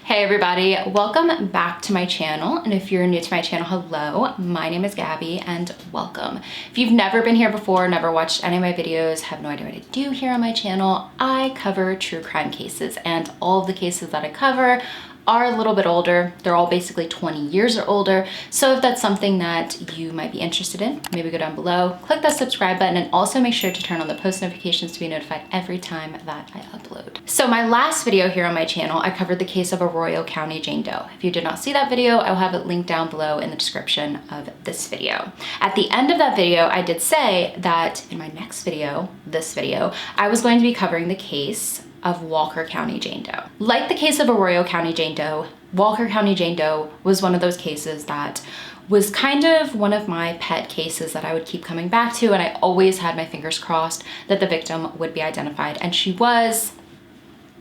Hey everybody, welcome back to my channel. And if you're new to my channel, hello, my name is Gabby and welcome. If you've never been here before, never watched any of my videos, have no idea what I do here on my channel, I cover true crime cases, and all of the cases that I cover are a little bit older. They're all basically 20 years or older. So if that's something that you might be interested in, maybe go down below, click that subscribe button, and also make sure to turn on the post notifications to be notified every time that I upload. So my last video here on my channel, I covered the case of Walker County Jane Doe. If you did not see that video, I will have it linked down below in the description of this video. At the end of that video, I did say that in my next video, this video, I was going to be covering the case of Walker County Jane Doe. Like the case of Walker County Jane Doe, Walker County Jane Doe was one of those cases that was kind of one of my pet cases that I would keep coming back to, and I always had my fingers crossed that the victim would be identified, and she was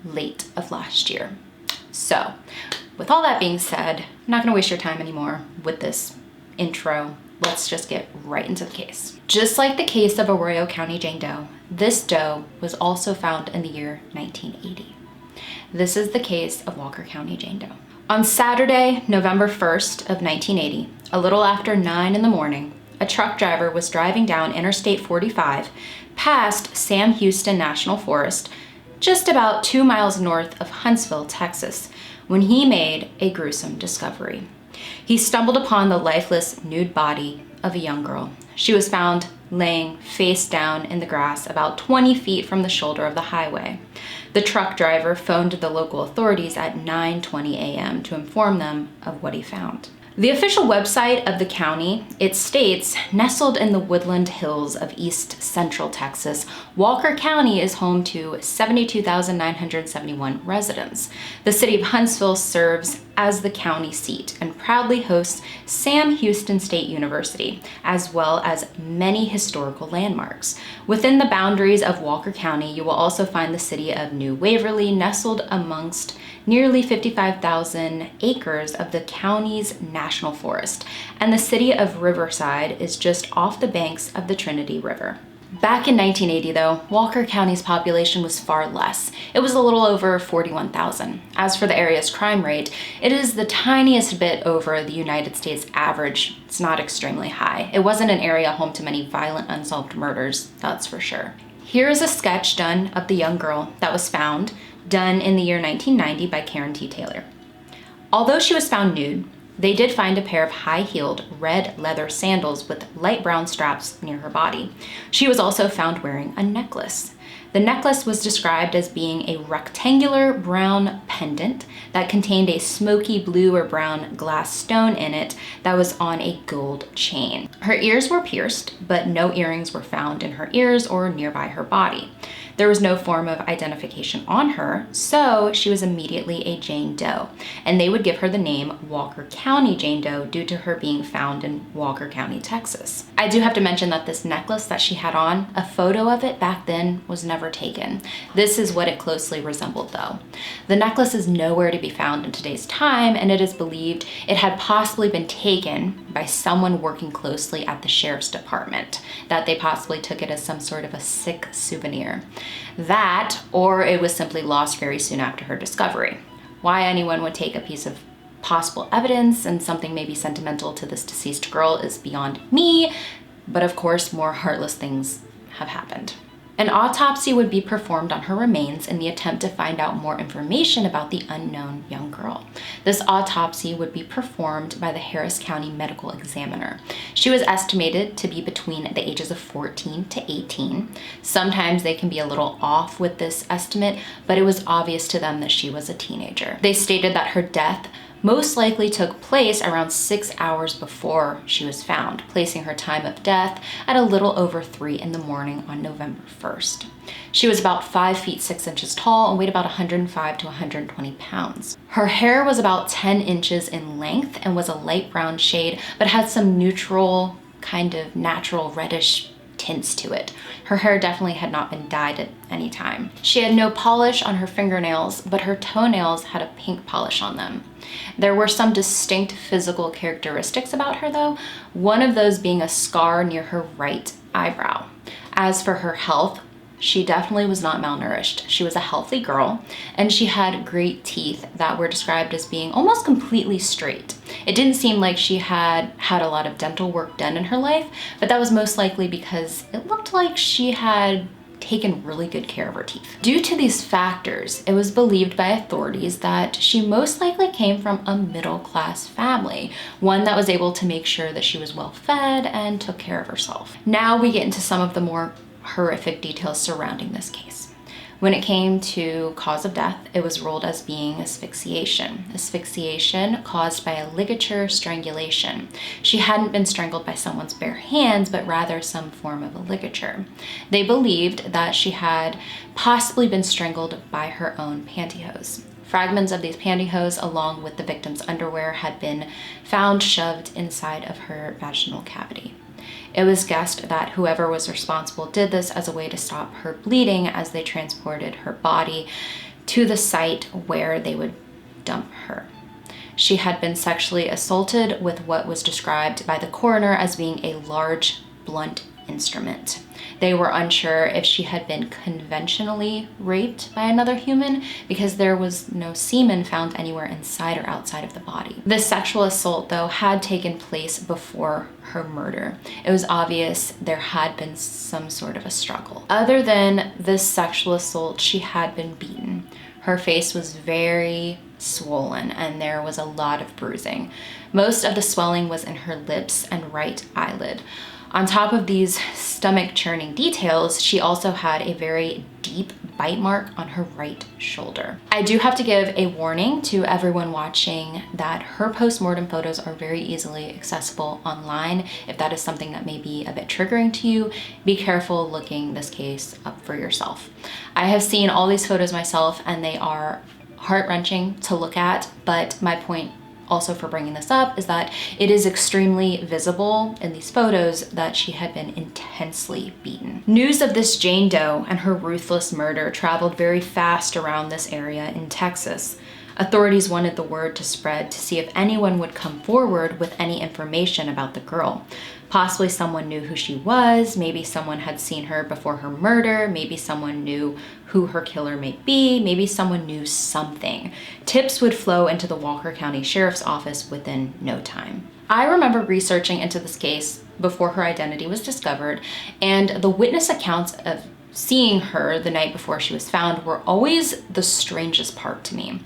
late of last year. So with all that being said, I'm not gonna waste your time anymore with this intro. Let's just get right into the case. Just like the case of Walker County Jane Doe, this doe was also found in the year 1980. This is the case of Walker County Jane Doe. On Saturday, November 1st of 1980, a little after 9 in the morning, a truck driver was driving down Interstate 45 past Sam Houston National Forest, just about 2 miles north of Huntsville, Texas, when he made a gruesome discovery. He stumbled upon the lifeless, nude body of a young girl. She was found laying face down in the grass about 20 feet from the shoulder of the highway. The truck driver phoned the local authorities at 9:20 a.m. to inform them of what he found. The official website of the county, it states, nestled in the woodland hills of east central Texas, Walker County is home to 72,971 residents. The city of Huntsville serves as the county seat and proudly hosts Sam Houston State University, as well as many historical landmarks. Within the boundaries of Walker County, you will also find the city of New Waverly, nestled amongst nearly 55,000 acres of the county's national forest, and the city of Riverside is just off the banks of the Trinity River. Back in 1980 though, Walker County's population was far less. It was a little over 41,000. As for the area's crime rate, it is the tiniest bit over the United States average. It's not extremely high. It wasn't an area home to many violent unsolved murders, that's for sure. Here is a sketch done of the young girl that was found, done in the year 1990 by Karen T. Taylor. Although she was found nude, they did find a pair of high-heeled red leather sandals with light brown straps near her body. She was also found wearing a necklace. The necklace was described as being a rectangular brown pendant that contained a smoky blue or brown glass stone in it that was on a gold chain. Her ears were pierced, but no earrings were found in her ears or nearby her body. There was no form of identification on her, so she was immediately a Jane Doe, and they would give her the name Walker County Jane Doe due to her being found in Walker County, Texas. I do have to mention that this necklace that she had on, a photo of it back then was never taken. This is what it closely resembled though. The necklace is nowhere to be found in today's time, and it is believed it had possibly been taken by someone working closely at the sheriff's department, that they possibly took it as some sort of a sick souvenir. That, or it was simply lost very soon after her discovery. Why anyone would take a piece of possible evidence and something maybe sentimental to this deceased girl is beyond me, but of course more heartless things have happened. An autopsy would be performed on her remains in the attempt to find out more information about the unknown young girl. This autopsy would be performed by the Harris County Medical Examiner. She was estimated to be between the ages of 14 to 18. Sometimes they can be a little off with this estimate, but it was obvious to them that she was a teenager. They stated that her death most likely took place around 6 hours before she was found, placing her time of death at a little over 3 in the morning on November 1st. She was about 5 feet 6 inches tall and weighed about 105 to 120 pounds. Her hair was about 10 inches in length and was a light brown shade, but had some neutral, kind of natural reddish tints to it. Her hair definitely had not been dyed at any time. She had no polish on her fingernails, but her toenails had a pink polish on them. There were some distinct physical characteristics about her though, one of those being a scar near her right eyebrow. As for her health, She definitely was not malnourished. She was a healthy girl, and she had great teeth that were described as being almost completely straight. It didn't seem like she had had a lot of dental work done in her life, but that was most likely because it looked like she had taken really good care of her teeth. Due to these factors, it was believed by authorities that she most likely came from a middle-class family, one that was able to make sure that she was well fed and took care of herself. Now we get into some of the more horrific details surrounding this case. When it came to cause of death, it was ruled as being asphyxiation. Asphyxiation caused by a ligature strangulation. She hadn't been strangled by someone's bare hands, but rather some form of a ligature. They believed that she had possibly been strangled by her own pantyhose. Fragments of these pantyhose, along with the victim's underwear, had been found shoved inside of her vaginal cavity. It was guessed that whoever was responsible did this as a way to stop her bleeding as they transported her body to the site where they would dump her. She had been sexually assaulted with what was described by the coroner as being a large, blunt instrument. They were unsure if she had been conventionally raped by another human because there was no semen found anywhere inside or outside of the body. This sexual assault, though, had taken place before her murder. It was obvious there had been some sort of a struggle. Other than this sexual assault, she had been beaten. Her face was very swollen and there was a lot of bruising. Most of the swelling was in her lips and right eyelid. On top of these stomach-churning details, she also had a very deep bite mark on her right shoulder. I do have to give a warning to everyone watching that her post-mortem photos are very easily accessible online. If that is something that may be a bit triggering to you, be careful looking this case up for yourself. I have seen all these photos myself and they are heart-wrenching to look at, but my point also for bringing this up is that it is extremely visible in these photos that she had been intensely beaten. News of this Jane Doe and her ruthless murder traveled very fast around this area in Texas. Authorities wanted the word to spread to see if anyone would come forward with any information about the girl. Possibly someone knew who she was, maybe someone had seen her before her murder, maybe someone knew who her killer may be, maybe someone knew something. Tips would flow into the Walker County Sheriff's Office within no time. I remember researching into this case before her identity was discovered, and the witness accounts of seeing her the night before she was found were always the strangest part to me.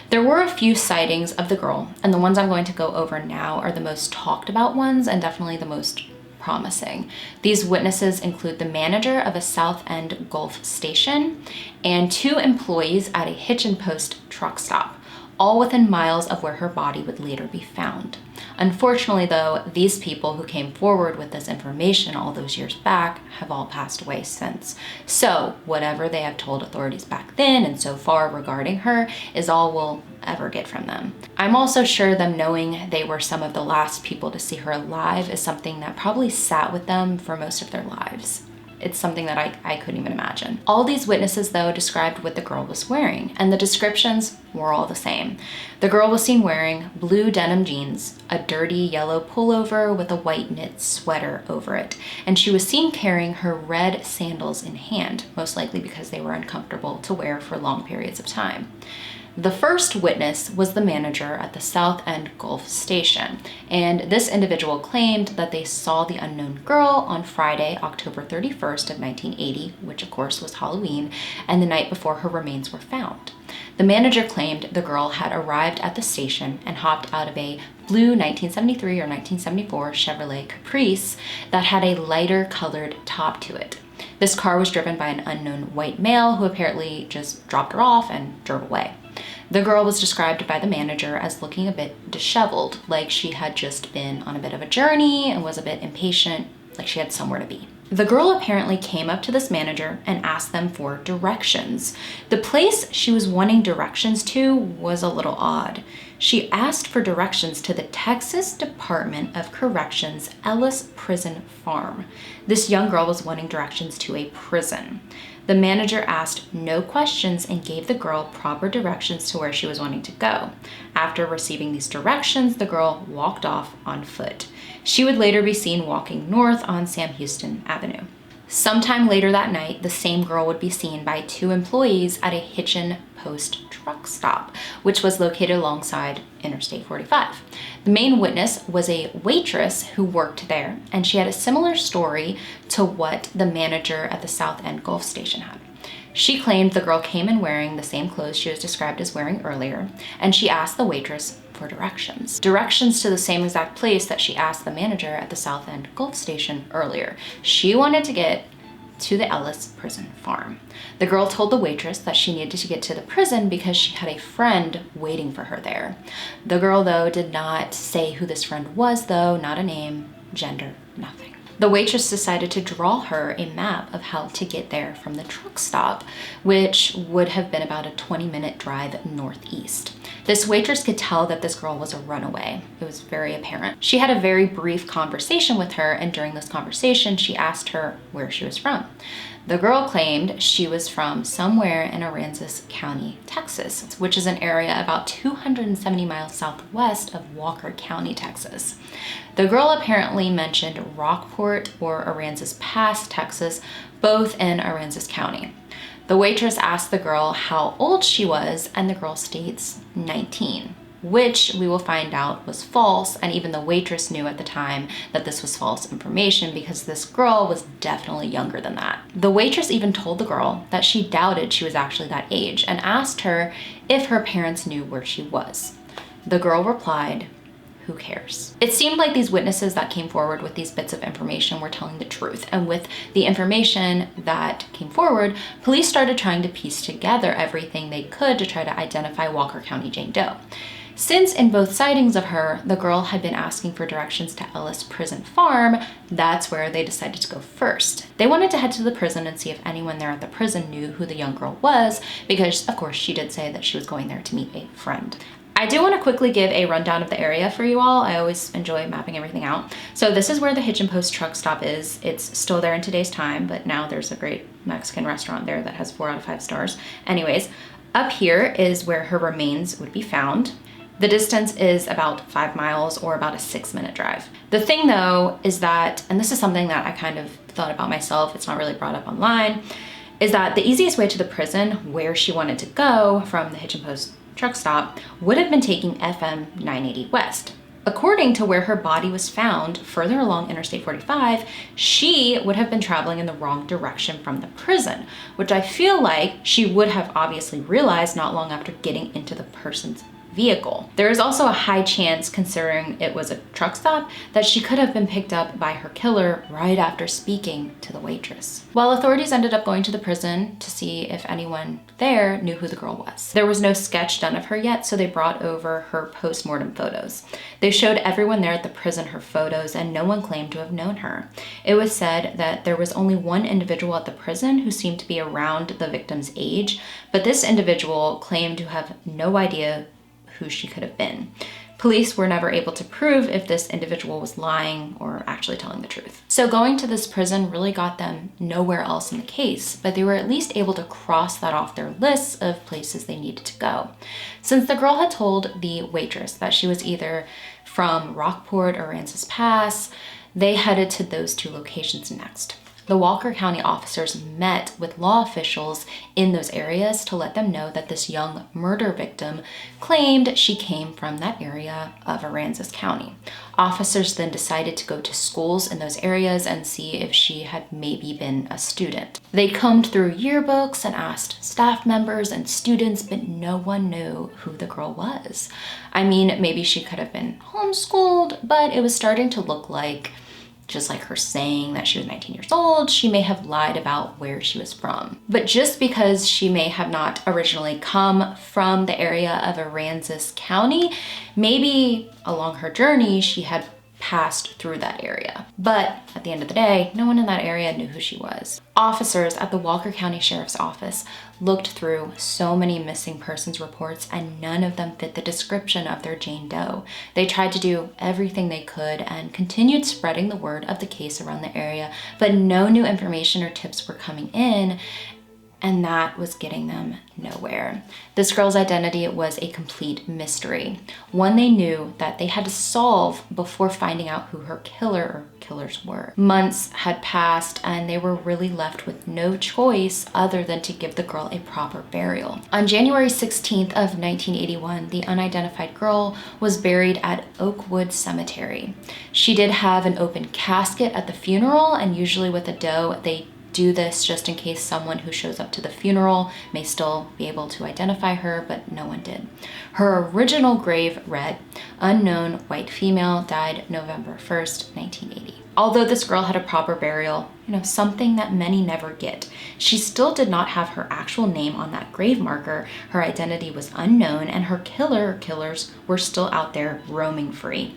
There were a few sightings of the girl, and the ones I'm going to go over now are the most talked about ones and definitely the most promising. These witnesses include the manager of a South End Gulf station and 2 employees at a hitch and post truck stop, all within miles of where her body would later be found. Unfortunately, though, these people who came forward with this information all those years back have all passed away since. So whatever they have told authorities back then and so far regarding her is all we'll ever get from them. I'm also sure them knowing they were some of the last people to see her alive is something that probably sat with them for most of their lives. It's something that I couldn't even imagine. All these witnesses, though, described what the girl was wearing, and the descriptions were all the same. The girl was seen wearing blue denim jeans, a dirty yellow pullover with a white knit sweater over it, and she was seen carrying her red sandals in hand, most likely because they were uncomfortable to wear for long periods of time. The first witness was the manager at the South End Gulf station, and this individual claimed that they saw the unknown girl on Friday, October 31st of 1980, which of course was Halloween, and the night before her remains were found. The manager claimed the girl had arrived at the station and hopped out of a blue 1973 or 1974 Chevrolet Caprice that had a lighter colored top to it. This car was driven by an unknown white male who apparently just dropped her off and drove away. The girl was described by the manager as looking a bit disheveled, like she had just been on a bit of a journey and was a bit impatient, like she had somewhere to be. The girl apparently came up to this manager and asked them for directions. The place she was wanting directions to was a little odd. She asked for directions to the Texas Department of Corrections Ellis Prison Farm. This young girl was wanting directions to a prison. The manager asked no questions and gave the girl proper directions to where she was wanting to go. After receiving these directions, the girl walked off on foot. She would later be seen walking north on Sam Houston Avenue. Sometime later that night, the same girl would be seen by 2 employees at a Hitchin Post truck stop, which was located alongside Interstate 45. The main witness was a waitress who worked there, and she had a similar story to what the manager at the South End Gulf Station had. She claimed the girl came in wearing the same clothes she was described as wearing earlier, and she asked the waitress for directions. Directions to the same exact place that she asked the manager at the South End Gulf Station earlier. She wanted to get to the Ellis prison farm. The girl told the waitress that she needed to get to the prison because she had a friend waiting for her there. The girl, though, did not say who this friend was, though, not a name, gender, nothing. The waitress decided to draw her a map of how to get there from the truck stop, which would have been about a 20-minute drive northeast. This waitress could tell that this girl was a runaway. It was very apparent. She had a very brief conversation with her, and during this conversation, she asked her where she was from. The girl claimed she was from somewhere in Aransas County, Texas, which is an area about 270 miles southwest of Walker County, Texas. The girl apparently mentioned Rockport or Aransas Pass, Texas, both in Aransas County. The waitress asked the girl how old she was, and the girl states 19. Which we will find out was false, and even the waitress knew at the time that this was false information because this girl was definitely younger than that. The waitress even told the girl that she doubted she was actually that age and asked her if her parents knew where she was. The girl replied, "Who cares?" It seemed like these witnesses that came forward with these bits of information were telling the truth, and with the information that came forward, police started trying to piece together everything they could to try to identify Walker County Jane Doe. Since in both sightings of her, the girl had been asking for directions to Ellis Prison Farm, that's where they decided to go first. They wanted to head to the prison and see if anyone there at the prison knew who the young girl was, because of course she did say that she was going there to meet a friend. I do want to quickly give a rundown of the area for you all. I always enjoy mapping everything out. So this is where the Hitchin Post truck stop is. It's still there in today's time, but now there's a great Mexican restaurant there that has 4 out of 5 stars. Anyways, up here is where her remains would be found. The distance is about 5 miles or about a 6-minute drive. The thing though is that, and this is something that I kind of thought about myself, it's not really brought up online, is that the easiest way to the prison where she wanted to go from the Hitchin Post truck stop would have been taking FM 980 West. According to where her body was found further along Interstate 45, she would have been traveling in the wrong direction from the prison, which I feel like she would have obviously realized not long after getting into the person's vehicle. There is also a high chance, considering it was a truck stop, that she could have been picked up by her killer right after speaking to the waitress. While authorities ended up going to the prison to see if anyone there knew who the girl was. There was no sketch done of her yet, so they brought over her post-mortem photos. They showed everyone there at the prison her photos, and no one claimed to have known her. It was said that there was only one individual at the prison who seemed to be around the victim's age, but this individual claimed to have no idea who she could have been. Police were never able to prove if this individual was lying or actually telling the truth. So going to this prison really got them nowhere else in the case, but they were at least able to cross that off their lists of places they needed to go. Since the girl had told the waitress that she was either from Rockport or Aransas Pass, they headed to those 2 locations next. The Walker County officers met with law officials in those areas to let them know that this young murder victim claimed she came from that area of Aransas County. Officers then decided to go to schools in those areas and see if she had maybe been a student. They combed through yearbooks and asked staff members and students, but no one knew who the girl was. I mean, maybe she could have been homeschooled, but it was starting to look like, just like her saying that she was 19 years old, she may have lied about where she was from. But just because she may have not originally come from the area of Aransas County, maybe along her journey she had passed through that area. But at the end of the day, no one in that area knew who she was. Officers at the Walker County Sheriff's Office looked through so many missing persons reports, and none of them fit the description of their Jane Doe. They tried to do everything they could and continued spreading the word of the case around the area, but no new information or tips were coming in. and that was getting them nowhere. This girl's identity was a complete mystery, one they knew that they had to solve before finding out who her killer or killers were. Months had passed and they were really left with no choice other than to give the girl a proper burial. On January 16th of 1981, the unidentified girl was buried at Oakwood Cemetery. She did have an open casket at the funeral, and usually with a doe, they do this just in case someone who shows up to the funeral may still be able to identify her, but no one did. Her original grave read, "Unknown white female, died November 1st, 1980. Although this girl had a proper burial, something that many never get, she still did not have her actual name on that grave marker. Her identity was unknown, and her killer or killers were still out there roaming free.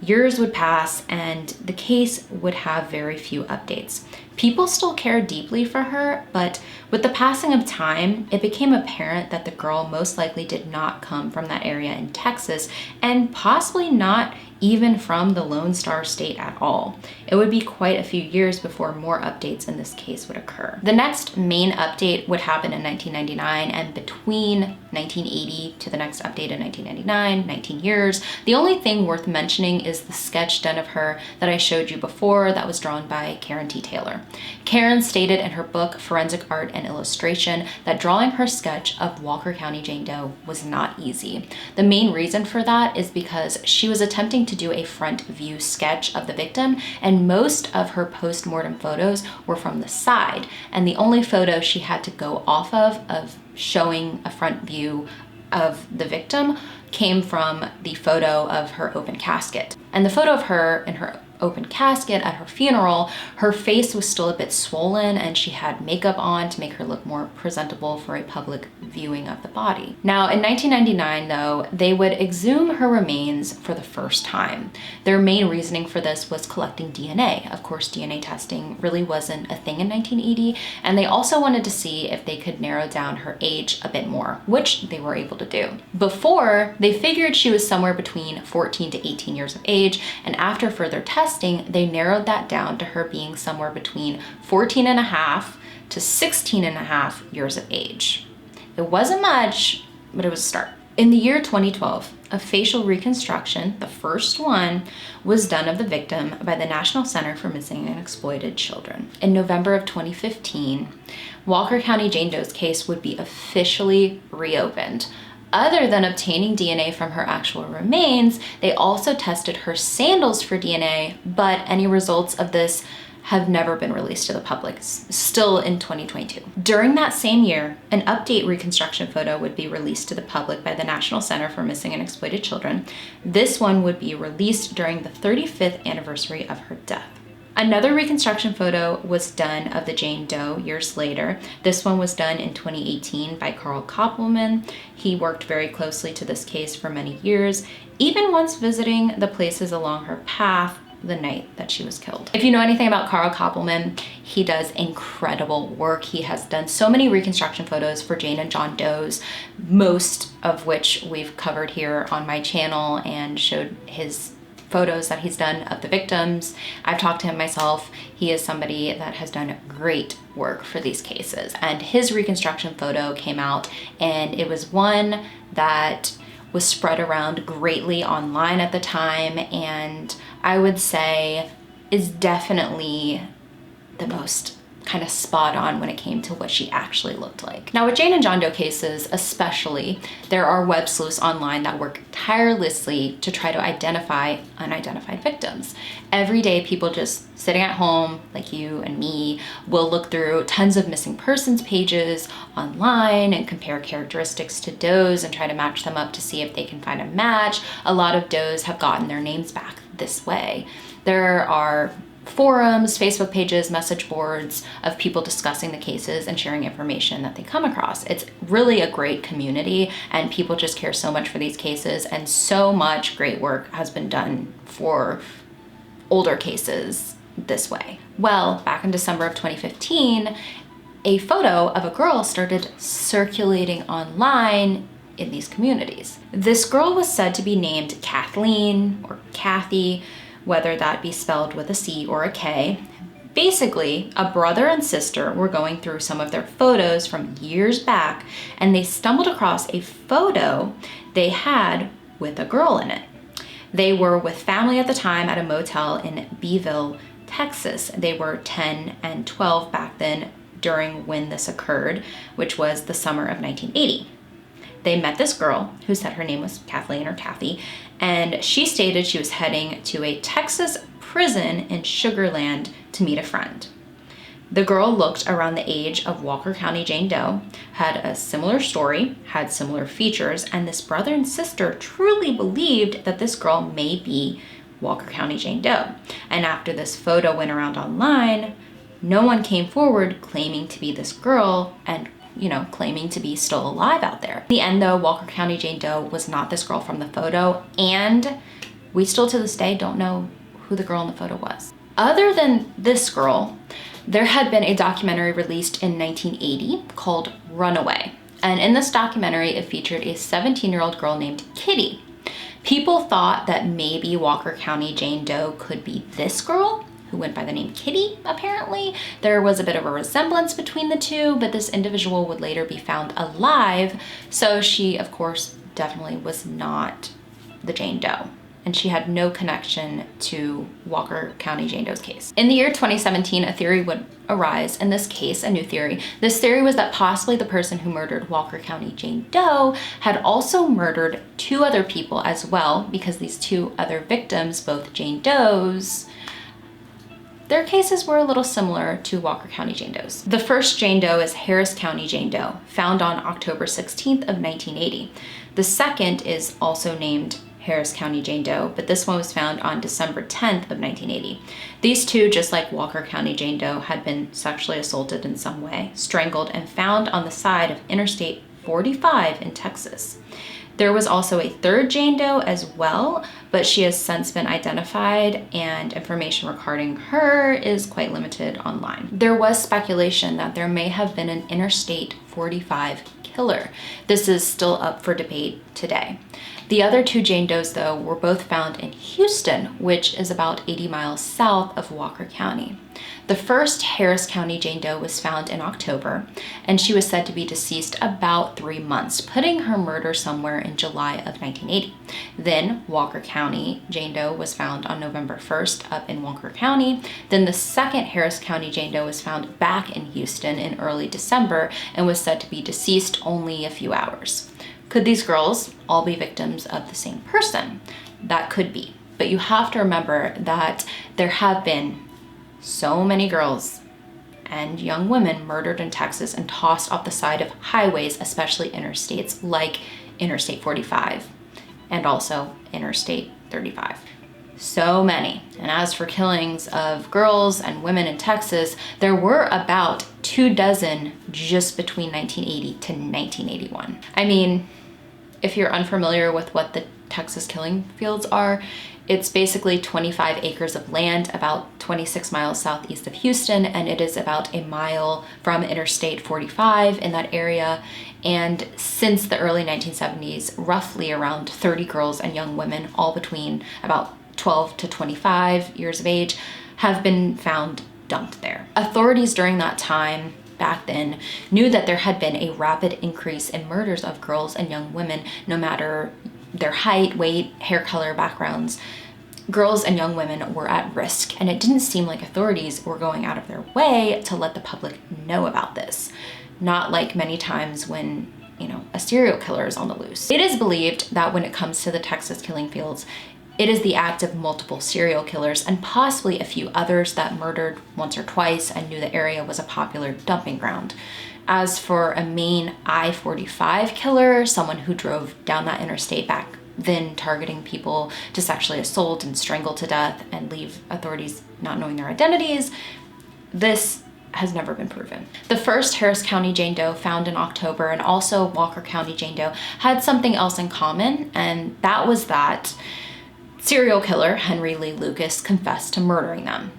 Years would pass and the case would have very few updates. People still cared deeply for her, but with the passing of time, it became apparent that the girl most likely did not come from that area in Texas, and possibly not even from the Lone Star State at all. It would be quite a few years before more updates in this case would occur. The next main update would happen in 1999, and between 1980 to the next update in 1999, 19 years. The only thing worth mentioning is the sketch done of her that I showed you before that was drawn by Karen T. Taylor. Karen stated in her book, Forensic Art and Illustration, that drawing her sketch of Walker County Jane Doe was not easy. The main reason for that is because she was attempting to do a front view sketch of the victim, and most of her post-mortem photos were from the side, and the only photo she had to go off of showing a front view of the victim came from the photo of her open casket. And the photo of her in her open casket at her funeral, her face was still a bit swollen and she had makeup on to make her look more presentable for a public viewing of the body. Now, in 1999, though, they would exhume her remains for the first time. Their main reasoning for this was collecting DNA. Of course, DNA testing really wasn't a thing in 1980, and they also wanted to see if they could narrow down her age a bit more, which they were able to do. Before, they figured she was somewhere between 14 to 18 years of age, and after further testing, they narrowed that down to her being somewhere between 14 and a half to 16 and a half years of age. It wasn't much, but it was a start. In the year 2012, a facial reconstruction, the first one, was done of the victim by the National Center for Missing and Exploited Children. In November of 2015, Walker County Jane Doe's case would be officially reopened. Other than obtaining DNA from her actual remains, they also tested her sandals for DNA, but any results of this have never been released to the public, still in 2022. During that same year, an update reconstruction photo would be released to the public by the National Center for Missing and Exploited Children. This one would be released during the 35th anniversary of her death. Another reconstruction photo was done of the Jane Doe years later. This one was done in 2018 by Carl Koppelman. He worked very closely to this case for many years, even once visiting the places along her path the night that she was killed. If you know anything about Carl Koppelman, he does incredible work. He has done so many reconstruction photos for Jane and John Does, most of which we've covered here on my channel and showed his photos that he's done of the victims. I've talked to him myself. He is somebody that has done great work for these cases. And his reconstruction photo came out, and it was one that was spread around greatly online at the time, and I would say is definitely the most kind of spot on when it came to what she actually looked like. Now, with Jane and John Doe cases especially, there are web sleuths online that work tirelessly to try to identify unidentified victims. Every day, people just sitting at home, like you and me, will look through tons of missing persons pages online and compare characteristics to does and try to match them up to see if they can find a match. A lot of does have gotten their names back this way. There are forums, Facebook pages, message boards of people discussing the cases and sharing information that they come across. It's really a great community, and people just care so much for these cases, and so much great work has been done for older cases this way. Well, back in December of 2015, a photo of a girl started circulating online in these communities. This girl was said to be named Kathleen or Kathy, whether that be spelled with a C or a K. Basically, a brother and sister were going through some of their photos from years back, and they stumbled across a photo they had with a girl in it. They were with family at the time at a motel in Beeville, Texas. They were 10 and 12 back then during when this occurred, which was the summer of 1980. They met this girl who said her name was Kathleen or Kathy, and she stated she was heading to a Texas prison in Sugar Land to meet a friend. The girl looked around the age of Walker County Jane Doe, had a similar story, had similar features, and this brother and sister truly believed that this girl may be Walker County Jane Doe. And after this photo went around online, no one came forward claiming to be this girl and claiming to be still alive out there. In the end though, Walker County Jane Doe was not this girl from the photo, and we still to this day don't know who the girl in the photo was. Other than this girl, there had been a documentary released in 1980 called Runaway. And in this documentary, it featured a 17-year-old girl named Kitty. People thought that maybe Walker County Jane Doe could be this girl, who went by the name Kitty, apparently. There was a bit of a resemblance between the two, but this individual would later be found alive, so she, of course, definitely was not the Jane Doe, and she had no connection to Walker County Jane Doe's case. In the year 2017, a theory would arise in this case, a new theory. This theory was that possibly the person who murdered Walker County Jane Doe had also murdered 2 other people as well, because these 2 other victims, both Jane Doe's, their cases were a little similar to Walker County Jane Doe's. The first Jane Doe is Harris County Jane Doe, found on October 16th of 1980. The second is also named Harris County Jane Doe, but this one was found on December 10th of 1980. These 2, just like Walker County Jane Doe, had been sexually assaulted in some way, strangled, and found on the side of Interstate 45 in Texas. There was also a 3rd Jane Doe as well, but she has since been identified, and information regarding her is quite limited online. There was speculation that there may have been an Interstate 45 killer. This is still up for debate today. The other 2 Jane Does, though, were both found in Houston, which is about 80 miles south of Walker County. The first Harris County Jane Doe was found in October, and she was said to be deceased about 3 months, putting her murder somewhere in July of 1980. Then Walker County Jane Doe was found on November 1st up in Walker County. Then the second Harris County Jane Doe was found back in Houston in early December and was said to be deceased only a few hours. Could these girls all be victims of the same person? That could be, but you have to remember that there have been so many girls and young women murdered in Texas and tossed off the side of highways, especially interstates like Interstate 45 and also Interstate 35. So many. And as for killings of girls and women in Texas, there were about 24 just between 1980 to 1981. I mean, if you're unfamiliar with what the Texas killing fields are, it's basically 25 acres of land about 26 miles southeast of Houston, and it is about a mile from Interstate 45 in that area. And since the early 1970s, roughly around 30 girls and young women, all between about 12 to 25 years of age, have been found dumped there. Authorities during that time, back then, knew that there had been a rapid increase in murders of girls and young women, no matter their height, weight, hair color, backgrounds. Girls and young women were at risk, and it didn't seem like authorities were going out of their way to let the public know about this. Not like many times when, a serial killer is on the loose. It is believed that when it comes to the Texas killing fields, it is the act of multiple serial killers and possibly a few others that murdered once or twice and knew the area was a popular dumping ground. As for a main I-45 killer, someone who drove down that interstate back then targeting people to sexually assault and strangle to death and leave authorities not knowing their identities, this has never been proven. The first Harris County Jane Doe found in October and also Walker County Jane Doe had something else in common, and that was that serial killer Henry Lee Lucas confessed to murdering them.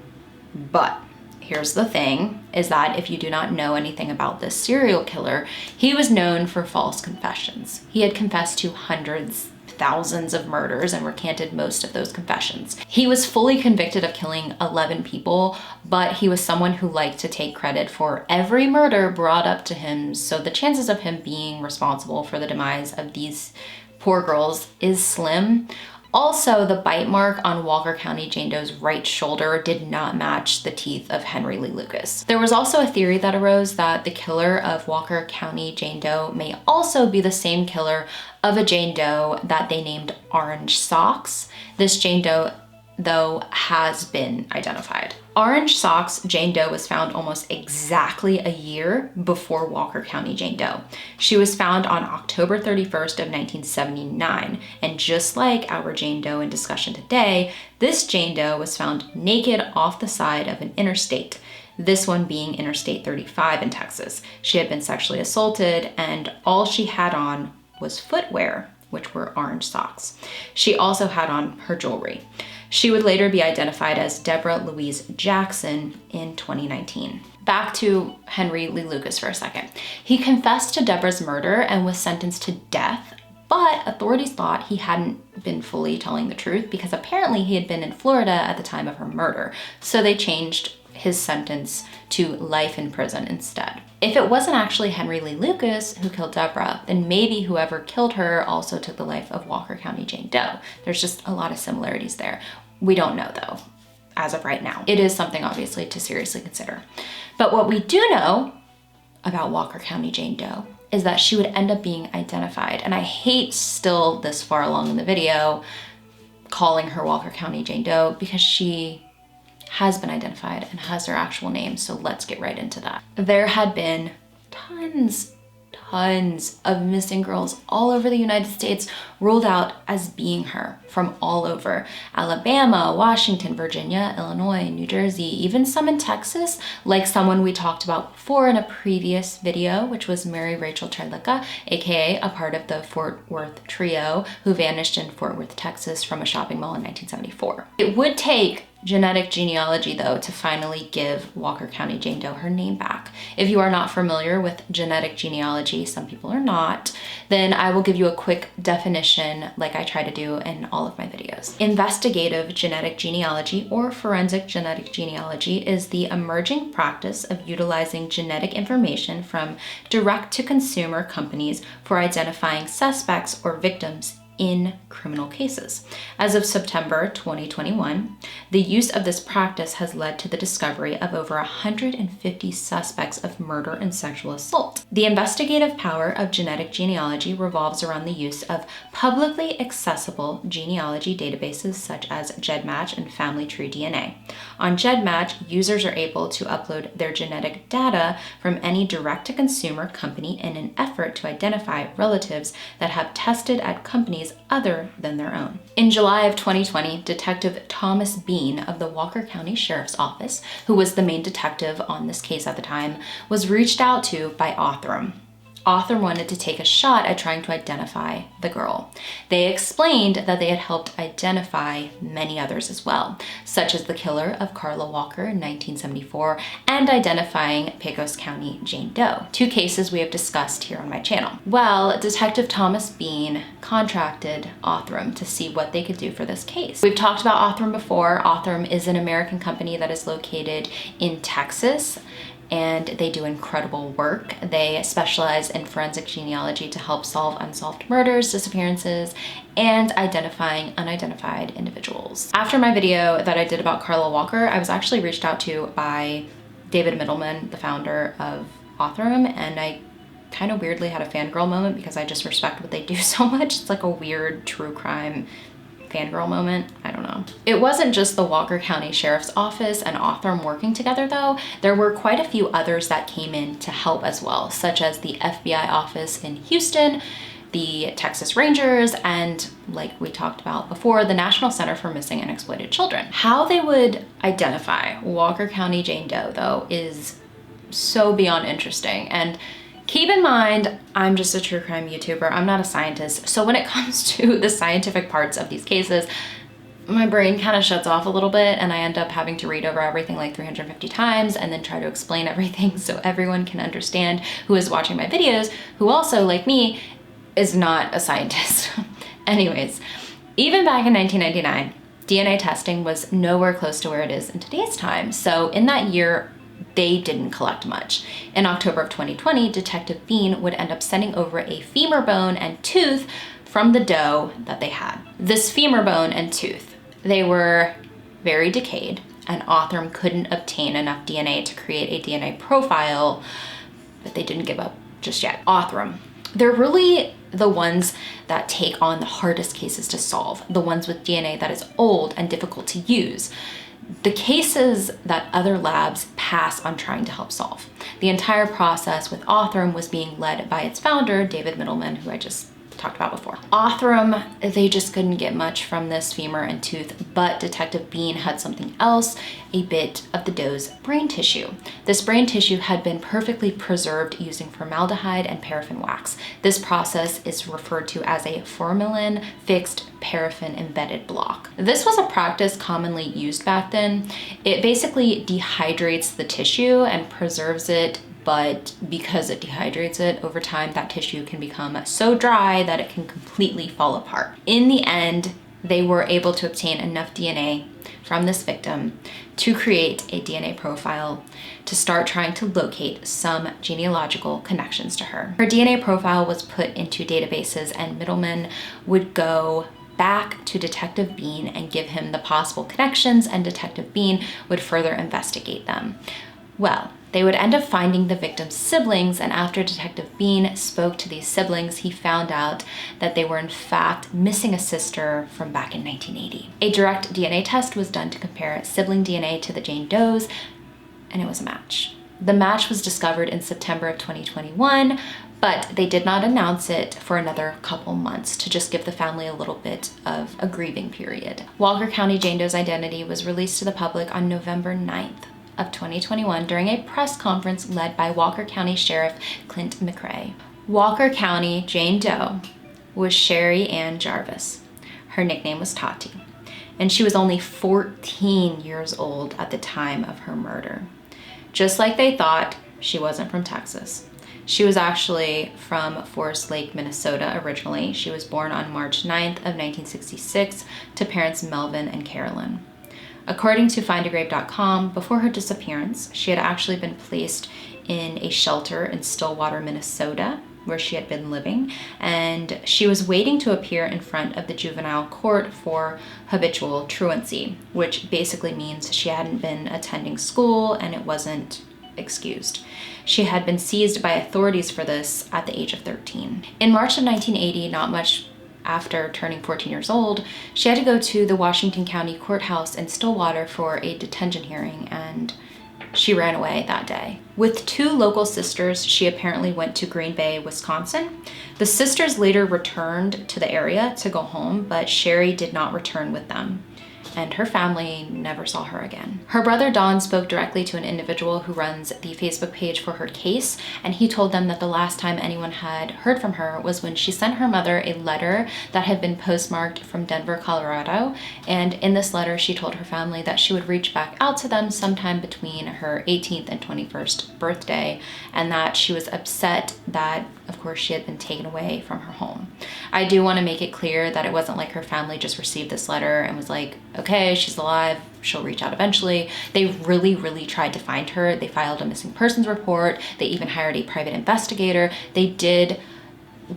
But here's the thing, is that if you do not know anything about this serial killer, he was known for false confessions. He had confessed to hundreds, thousands of murders and recanted most of those confessions. He was fully convicted of killing 11 people, but he was someone who liked to take credit for every murder brought up to him, so the chances of him being responsible for the demise of these poor girls is slim. Also, the bite mark on Walker County Jane Doe's right shoulder did not match the teeth of Henry Lee Lucas. There was also a theory that arose that the killer of Walker County Jane Doe may also be the same killer of a Jane Doe that they named Orange Socks. This Jane Doe, though, has been identified. Orange Socks Jane Doe was found almost exactly a year before Walker County Jane Doe. She was found on October 31st of 1979, and just like our Jane Doe in discussion today, this Jane Doe was found naked off the side of an interstate, this one being Interstate 35 in Texas. She had been sexually assaulted, and all she had on was footwear, which were orange socks. She also had on her jewelry. She would later be identified as Deborah Louise Jackson in 2019. Back to Henry Lee Lucas for a second. He confessed to Deborah's murder and was sentenced to death, but authorities thought he hadn't been fully telling the truth because apparently he had been in Florida at the time of her murder, so they changed his sentence to life in prison instead. If it wasn't actually Henry Lee Lucas who killed Deborah, then maybe whoever killed her also took the life of Walker County Jane Doe. There's just a lot of similarities there. We don't know though, as of right now. It is something obviously to seriously consider. But what we do know about Walker County Jane Doe is that she would end up being identified. And I hate still this far along in the video calling her Walker County Jane Doe because she has been identified and has her actual name, so let's get right into that. There had been tons of missing girls all over the United States ruled out as being her from all over. Alabama, Washington, Virginia, Illinois, New Jersey, even some in Texas, like someone we talked about before in a previous video, which was Mary Rachel Charlicka, aka a part of the Fort Worth trio who vanished in Fort Worth, Texas from a shopping mall in 1974. It would take genetic genealogy, though, to finally give Walker County Jane Doe her name back. If you are not familiar with genetic genealogy, some people are not, then I will give you a quick definition like I try to do in all of my videos. Investigative genetic genealogy, or forensic genetic genealogy, is the emerging practice of utilizing genetic information from direct-to-consumer companies for identifying suspects or victims in criminal cases. As of September 2021, the use of this practice has led to the discovery of over 150 suspects of murder and sexual assault. The investigative power of genetic genealogy revolves around the use of publicly accessible genealogy databases such as GEDmatch and Family Tree DNA. On GEDmatch, users are able to upload their genetic data from any direct-to-consumer company in an effort to identify relatives that have tested at companies other than their own. In July of 2020, Detective Thomas Bean of the Walker County Sheriff's Office, who was the main detective on this case at the time, was reached out to by Othram. Othram wanted to take a shot at trying to identify the girl. They explained that they had helped identify many others as well, such as the killer of Carla Walker in 1974 and identifying Pecos County Jane Doe, two cases we have discussed here on my channel. Well, Detective Thomas Bean contracted Othram to see what they could do for this case. We've talked about Othram before. Othram is an American company that is located in Texas, and they do incredible work. They specialize in forensic genealogy to help solve unsolved murders, disappearances, and identifying unidentified individuals. After my video that I did about Carla Walker, I was actually reached out to by David Middleman, the founder of Othram, and I kind of weirdly had a fangirl moment because I just respect what they do so much. It's like a weird true crime fangirl moment. I don't know. It wasn't just the Walker County Sheriff's Office and Othram working together though. There were quite a few others that came in to help as well, such as the FBI office in Houston, the Texas Rangers, and like we talked about before, the National Center for Missing and Exploited Children. How they would identify Walker County Jane Doe though is so beyond interesting. And keep in mind, I'm just a true crime YouTuber. I'm not a scientist. So when it comes to the scientific parts of these cases, my brain kind of shuts off a little bit and I end up having to read over everything like 350 times and then try to explain everything so everyone can understand who is watching my videos, who also, like me, is not a scientist. Anyways, even back in 1999, DNA testing was nowhere close to where it is in today's time. So in that year, they didn't collect much. In October of 2020, Detective Bean would end up sending over a femur bone and tooth from the doe that they had. This femur bone and tooth, they were very decayed, and Othram couldn't obtain enough DNA to create a DNA profile, but they didn't give up just yet. Othram, they're really the ones that take on the hardest cases to solve, the ones with DNA that is old and difficult to use, the cases that other labs pass on trying to help solve. The entire process with Othram was being led by its founder, David Middleman, who I just talked about before. Othram, they just couldn't get much from this femur and tooth, but Detective Bean had something else, a bit of the doe's brain tissue. This brain tissue had been perfectly preserved using formaldehyde and paraffin wax. This process is referred to as a formalin fixed paraffin embedded block. This was a practice commonly used back then. It basically dehydrates the tissue and preserves it, but because it dehydrates it over time, that tissue can become so dry that it can completely fall apart. In the end, they were able to obtain enough DNA from this victim to create a DNA profile to start trying to locate some genealogical connections to her. Her DNA profile was put into databases, and Middleman would go back to Detective Bean and give him the possible connections, and Detective Bean would further investigate them. Well, they would end up finding the victim's siblings, and after Detective Bean spoke to these siblings, he found out that they were in fact missing a sister from back in 1980. A direct DNA test was done to compare sibling DNA to the Jane Does, and it was a match. The match was discovered in September of 2021, but they did not announce it for another couple months to just give the family a little bit of a grieving period. Walker County Jane Doe's identity was released to the public on November 9th. Of 2021 during a press conference led by Walker County Sheriff Clint McRae. Walker County Jane Doe was Sherri Ann Jarvis. Her nickname was Tati, and she was only 14 years old at the time of her murder. Just like they thought, she wasn't from Texas. She was actually from Forest Lake, Minnesota originally. She was born on March 9th of 1966 to parents Melvin and Carolyn. According to findagrave.com, before her disappearance, she had actually been placed in a shelter in Stillwater, Minnesota, where she had been living, and she was waiting to appear in front of the juvenile court for habitual truancy, which basically means she hadn't been attending school and it wasn't excused. She had been seized by authorities for this at the age of 13. In March of 1980, not much after turning 14 years old, she had to go to the Washington County Courthouse in Stillwater for a detention hearing, and she ran away that day. With two local sisters, she apparently went to Green Bay, Wisconsin. The sisters later returned to the area to go home, but Sherri did not return with them, and her family never saw her again. Her brother Don spoke directly to an individual who runs the Facebook page for her case, and he told them that the last time anyone had heard from her was when she sent her mother a letter that had been postmarked from Denver, Colorado, and in this letter she told her family that she would reach back out to them sometime between her 18th and 21st birthday, and that she was upset that, of course, she had been taken away from her home. I do want to make it clear that it wasn't like her family just received this letter and was like, okay, she's alive, she'll reach out eventually. They really tried to find her. They filed a missing persons report. They even hired a private investigator. They did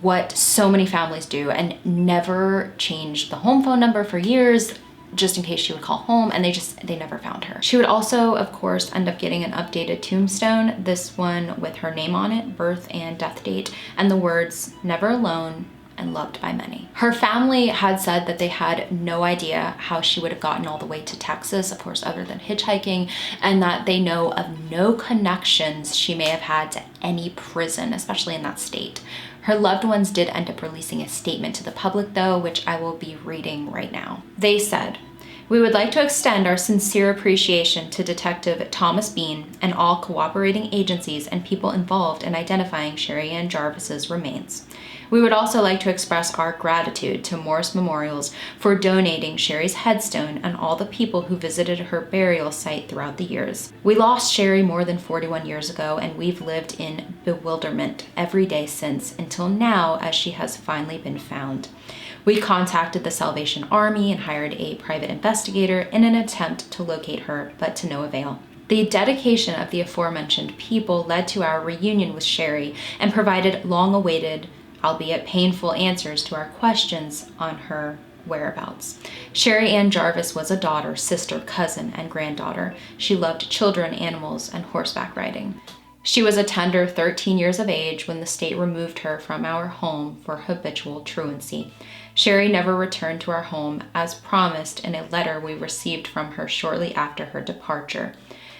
what so many families do and never changed the home phone number for years, just in case she would call home, and they never found her. She would also, of course, end up getting an updated tombstone, this one with her name on it, birth and death date, and the words, "Never alone and loved by many." Her family had said that they had no idea how she would have gotten all the way to Texas, of course, other than hitchhiking, and that they know of no connections she may have had to any prison, especially in that state. Her loved ones did end up releasing a statement to the public though, which I will be reading right now. They said, "We would like to extend our sincere appreciation to Detective Thomas Bean and all cooperating agencies and people involved in identifying Sherri Ann Jarvis's remains. We would also like to express our gratitude to Morris Memorials for donating Sherri's headstone and all the people who visited her burial site throughout the years. We lost Sherri more than 41 years ago, and we've lived in bewilderment every day since, until now, as she has finally been found. We contacted the Salvation Army and hired a private investigator in an attempt to locate her, but to no avail. The dedication of the aforementioned people led to our reunion with Sherri and provided long-awaited, albeit painful, answers to our questions on her whereabouts. Sherri Ann Jarvis was a daughter, sister, cousin, and granddaughter. She loved children, animals, and horseback riding. She was a tender 13 years of age when the state removed her from our home for habitual truancy. Sherri never returned to our home as promised in a letter we received from her shortly after her departure.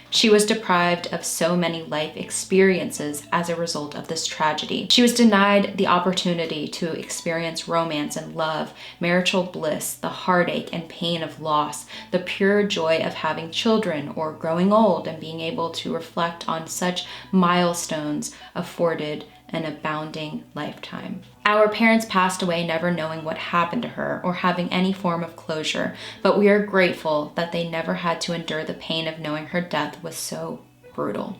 She was deprived of so many life experiences as a result of this tragedy. She was denied the opportunity to experience romance and love, marital bliss, the heartache and pain of loss, the pure joy of having children or growing old and being able to reflect on such milestones afforded an abounding lifetime. Our parents passed away never knowing what happened to her or having any form of closure, but we are grateful that they never had to endure the pain of knowing her death was so brutal.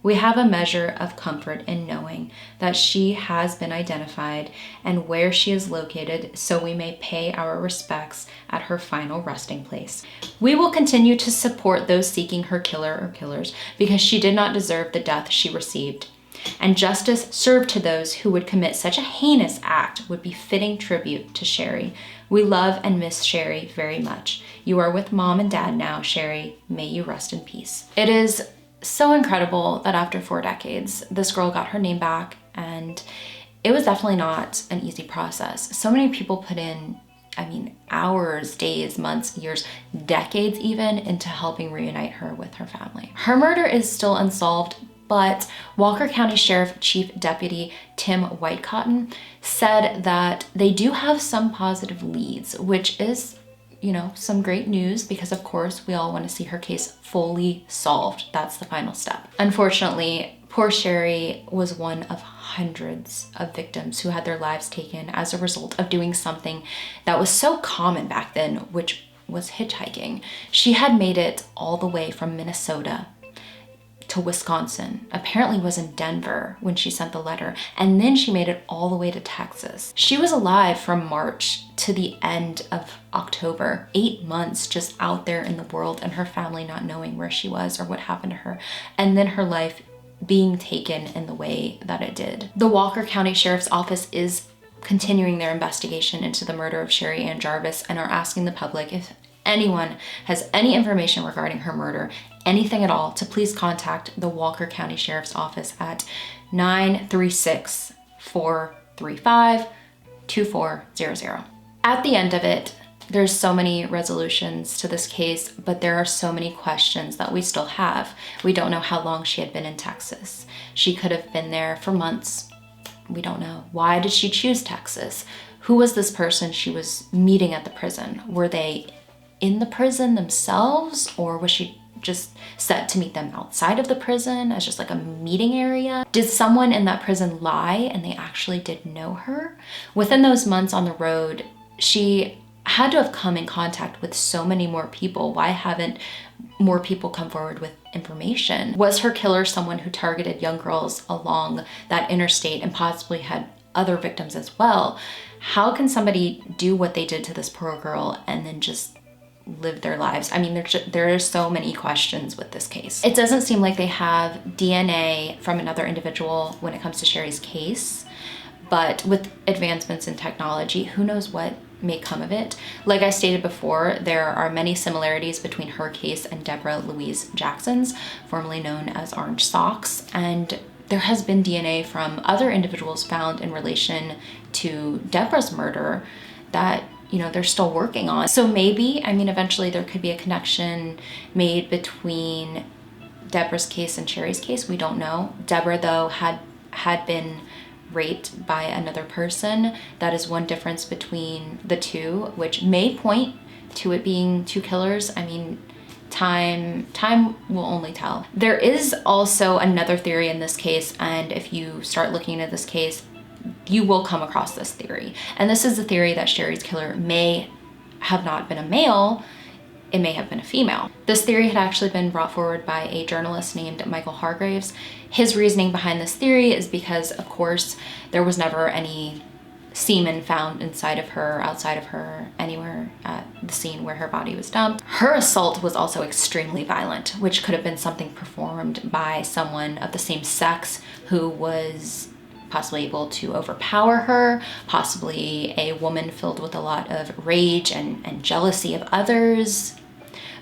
We have a measure of comfort in knowing that she has been identified and where she is located, so we may pay our respects at her final resting place. We will continue to support those seeking her killer or killers because she did not deserve the death she received. And justice served to those who would commit such a heinous act would be fitting tribute to Sherri. We love and miss Sherri very much. You are with Mom and Dad now, Sherri. May you rest in peace. It is so incredible that after 4 decades, this girl got her name back, and it was definitely not an easy process. So many people put in, hours, days, months, years, decades even, into helping reunite her with her family. Her murder is still unsolved, but Walker County Sheriff Chief Deputy Tim Whitecotton said that they do have some positive leads, which is, some great news because of course we all want to see her case fully solved. That's the final step. Unfortunately, poor Sherri was one of hundreds of victims who had their lives taken as a result of doing something that was so common back then, which was hitchhiking. She had made it all the way from Minnesota to Wisconsin, apparently was in Denver when she sent the letter, and then she made it all the way to Texas. She was alive from March to the end of October, 8 months just out there in the world and her family not knowing where she was or what happened to her, and then her life being taken in the way that it did. The Walker County Sheriff's Office is continuing their investigation into the murder of Sherri Ann Jarvis and are asking the public if anyone has any information regarding her murder, anything at all, to please contact the Walker County Sheriff's Office at 936-435-2400. At the end of it, there's so many resolutions to this case, but there are so many questions that we still have. We don't know how long she had been in Texas. She could have been there for months. We don't know. Why did she choose Texas? Who was this person she was meeting at the prison? Were they in the prison themselves, or was she just set to meet them outside of the prison as just like a meeting area? Did someone in that prison lie and they actually did know her? Within those months on the road, she had to have come in contact with so many more people. Why haven't more people come forward with information? Was her killer someone who targeted young girls along that interstate and possibly had other victims as well? How can somebody do what they did to this poor girl and then just live their lives? There are so many questions with this case. It doesn't seem like they have DNA from another individual when it comes to Sherri's case, but with advancements in technology, who knows what may come of it. Like I stated before, there are many similarities between her case and Deborah Louise Jackson's, formerly known as Orange Socks, and there has been DNA from other individuals found in relation to Deborah's murder that they're still working on. So maybe, eventually there could be a connection made between Deborah's case and Sherri's case. We don't know. Deborah, though, had been raped by another person. That is one difference between the two, which may point to it being two killers. Time will only tell. There is also another theory in this case, and if you start looking at this case, you will come across this theory. And this is the theory that Sherri's killer may have not been a male, it may have been a female. This theory had actually been brought forward by a journalist named Michael Hargraves. His reasoning behind this theory is because, of course, there was never any semen found inside of her, outside of her, anywhere at the scene where her body was dumped. Her assault was also extremely violent, which could have been something performed by someone of the same sex who was possibly able to overpower her, possibly a woman filled with a lot of rage and jealousy of others.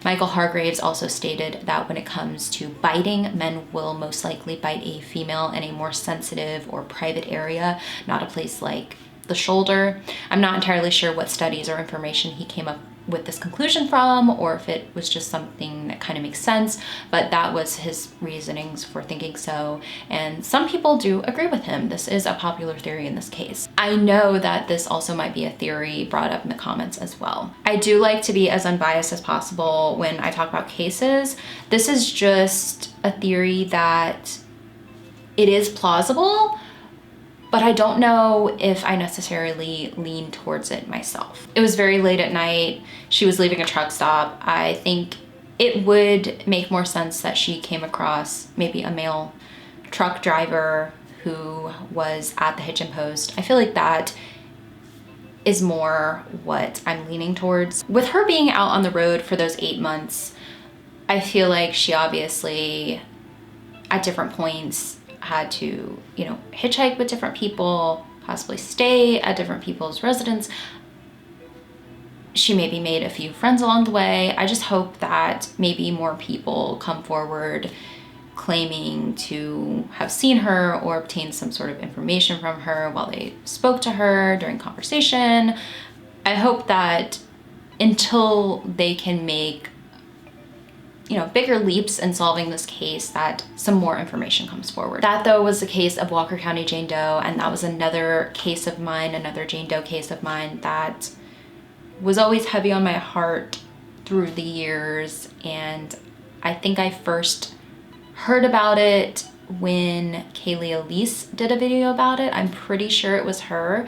Michael Hargraves also stated that when it comes to biting, men will most likely bite a female in a more sensitive or private area, not a place like the shoulder. I'm not entirely sure what studies or information he came up with this conclusion from, or if it was just something that kind of makes sense, but that was his reasonings for thinking so. And some people do agree with him. This is a popular theory in this case. I know that this also might be a theory brought up in the comments as well. I do like to be as unbiased as possible when I talk about cases. This is just a theory that it is plausible, but I don't know if I necessarily lean towards it myself. It was very late at night. She was leaving a truck stop. I think it would make more sense that she came across maybe a male truck driver who was at the hitch and post. I feel like that is more what I'm leaning towards. With her being out on the road for those 8 months, I feel like she obviously, at different points, had to, hitchhike with different people, possibly stay at different people's residence. She maybe made a few friends along the way. I just hope that maybe more people come forward claiming to have seen her or obtained some sort of information from her while they spoke to her during conversation. I hope that until they can make bigger leaps in solving this case, that some more information comes forward. That though was the case of Walker County Jane Doe, and that was another case of mine, another Jane Doe case of mine that was always heavy on my heart through the years. And I think I first heard about it when Kaylee Elise did a video about it. I'm pretty sure it was her,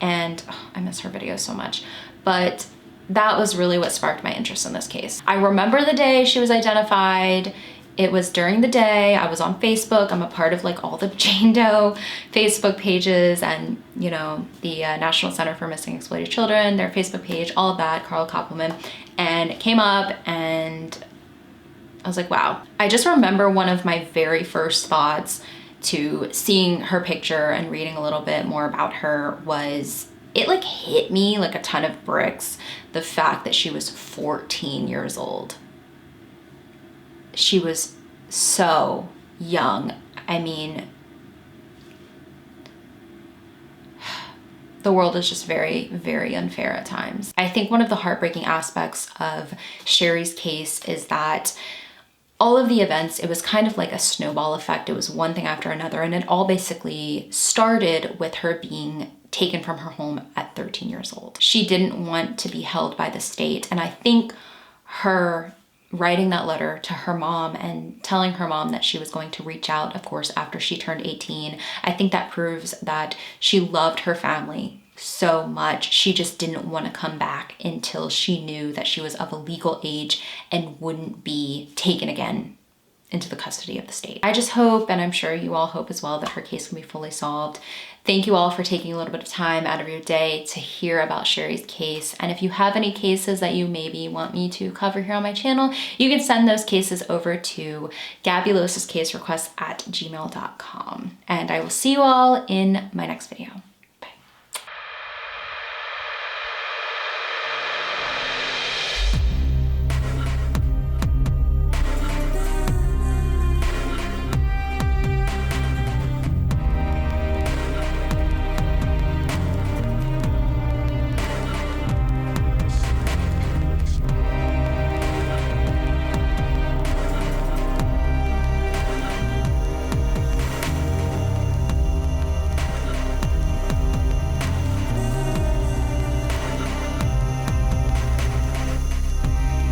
and I miss her videos so much, but that was really what sparked my interest in this case. I remember the day she was identified. It was during the day. I was on Facebook. I'm a part of all the Jane Doe Facebook pages and, the National Center for Missing and Exploited Children, their Facebook page, all of that, Carl Koppelman. And it came up and I was like, wow. I just remember one of my very first thoughts to seeing her picture and reading a little bit more about her was, it hit me like a ton of bricks, the fact that she was 14 years old. She was so young. I mean, the world is just very, very unfair at times. I think one of the heartbreaking aspects of Sherri's case is that all of the events, it was kind of like a snowball effect. It was one thing after another, and it all basically started with her being taken from her home at 13 years old. She didn't want to be held by the state, and I think her writing that letter to her mom and telling her mom that she was going to reach out, of course, after she turned 18, I think that proves that she loved her family so much. She just didn't want to come back until she knew that she was of a legal age and wouldn't be taken again into the custody of the state. I just hope, and I'm sure you all hope as well, that her case can be fully solved. Thank you all for taking a little bit of time out of your day to hear about Sherri's case. And if you have any cases that you maybe want me to cover here on my channel, you can send those cases over to gabulosiscaserequests@gmail.com. And I will see you all in my next video.